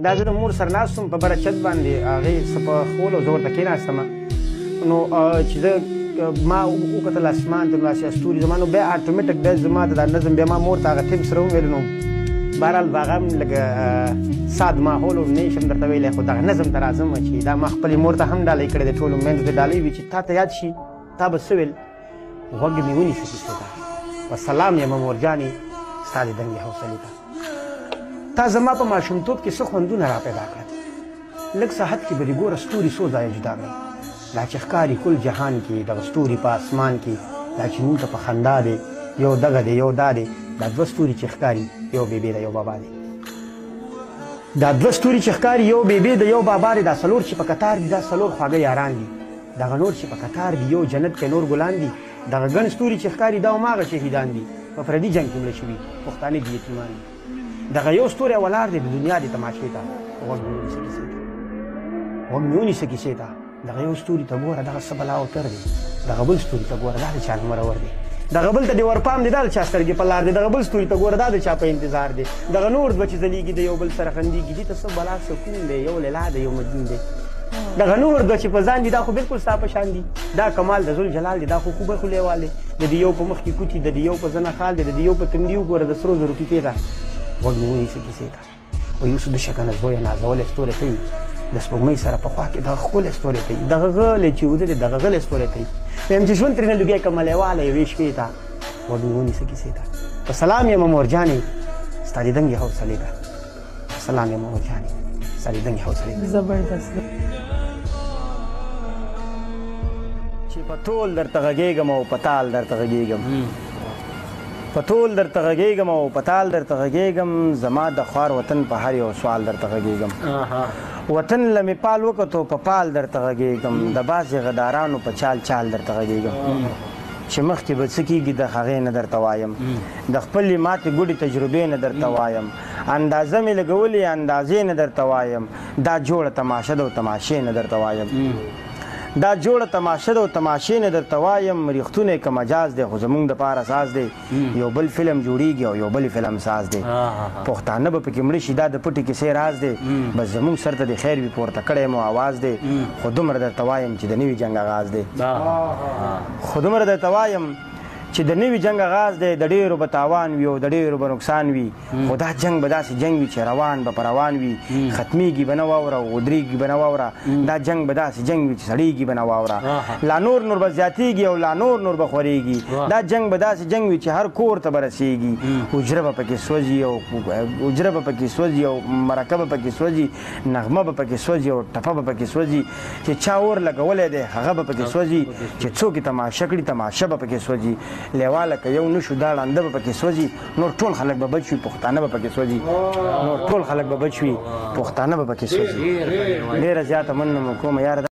دا زه د مور سره ناست وم په بره چت باندې هغې څه په خول او زه ورته کېناستمه نو چې زه ما وکتل اسمان ته داسې ستوري زما نو بیا اټومیټک بیا زما د دا نظم بیا ما مور ته هغه ټیم سره وویل نو بهرحال به هغه هم لږه ساد ماحول و نه شم درته ویلی خو دغه نظم ته راځم چې دا ما خپلې مور ته هم ډالۍ کړې دی ټولو میندو ته ډالۍ وي چې تا ته یاد شي تا به څه ویل غوږ مې ونیسه کیسې ته په سلام یمه مورجانې ستا د دنګې حوصلې ته تا زما په ماشومتوب کې څه خوندونه را پیدا کړل لږ ساحت کې به دې ګوره ستوري څو ځایه جدا کړل دا چې ښکاري کل جهان کې دغه ستوري په اسمان کې دا چې مونږ ته په خندا دی یو دغه دی یو دا دی دا دوه ستوري چې ښکاري یو بیبی دی یو بابا دی دا دوه ستوري چې ښکاري یو بیبی دی یو بابا دی دا څلور چې په قطار دي دا څلور خواږه یاران دي دغه نور چې په قطار دي یو جنت کې نور ګلان دي دغه ګڼ ستوري چې ښکاري دا هماغه شهیدان دي په پردي جنګ کې مړه شوي پښتانه دي یتیمان دي دغه یو ستوری ولاړ دی د دنیا د تماشې ته غوږ مې ونیسه کیسې ته غوږ مې ونیسه کیسې ته دغه یو ستوري ته ګوره دغه څه بلا اوتر دی دغه بل ستوري ته ګوره دا د چا مرور دی دغه بل ته دې ورپام دی دا د چا سترګې په لار دی دغه بل ستوري ته ګوره دا د چا په انتظار دی دغه نور دوه چې ځلیږي د یو بل سره خندېږي دې ته څه بلا سکون دی یو لیلا دی یو مجنون دی دغه نور دوه چې په ځان دي دا خو بلکل ستا په شان دي دا کمال د ذوالجلال دی دا خو خوبه خو لیوال دی د دې یو په مخ کې کوټي د دې یو په زنه خال دی د دې یو په تندي وګوره د سرو زرو ټیټې ده غوږ مې ونیسه کیسې ته و یوسف د شکنه زویه نازولی ستوری ته وي د سپوږمۍ سره په خوا کې دغه ښکلی ستوری ته وي دغه غلی چې اوده دی دغه غلی ستوری ته وي وایم چې ژوند ترېنه لوګی که ملیواله یوې شپې ته غوږ مې ونیسه کیسې ته په سلام یمه مورجانې ستا د دنګې حوصلې ته په سلام یمه مورجانې ستا د دنګې حوصلې ته زبردست چې په ټول درته غږېږم او په تال درته غږېږم په ټول درته غږېږم او په تال درته غږېږم زما د خوار وطن په هر یو سوال درته غږېږم وطن له مې پال وکتو په پال درته غږېږم د بعضې غدارانو په چال چال درته غږېږم چې مخکې به څه کېږي د هغې نه درته وایم د خپلې ماتې ګوډې تجربې نه درته وایم اندازه مې لګولې اندازې نه درته وایم دا جوړه تماشه ده او تماشې نه درته وایم دا جوړه تماشه ده او تماشې نه درته وایم ریښتونه که مجاز دی خو زمونږ دپاره اساس دی یو بل فلم جوړیږي او یو بل فلم ساز دی پښتانه به پکې مړه شي دا د پټې کیسې راز دی بس زمونږ سر ته د خیر وي پورته کړی مو آواز دی خو دومره درته وایم چې د نوي جنګ آغاز دی خو دومره درته وایم چې د نوي جنګ آغاز دی د ډېرو به تاوان وي او د ډېرو به نقصان وي خو دا جنګ به داسې جنګ وي چې روان به په روان وي ختمیږي به نه واوره او ودرېږي به نه واوره دا جنګ به داسې جنګ وي چې سړېږي به نه واوره لا نور به زیاتېږي او لا نور به خورېږي دا جنګ به داسې جنګ وي چې هر کور ته به رسېږي حجره به پکې سوځي او حجره به پکې سوځي او مرکه به پکې سوځي نغمه به پکې سوځي او ټپه به پکې سوځي چې چا اور لګولی دی هغه به پکې سوځي چې څوک یې تماشه کړي تماشه به پکې سوځي لیواله که یو نشو دا ړانده به پکې سوځي نور ټول خلک به بچ وي پښتانه به پکې سوځي نور ټول خلک به بچ وي پښتانه به پکې سوځي ډېره زیاته مننه مو کومه یاره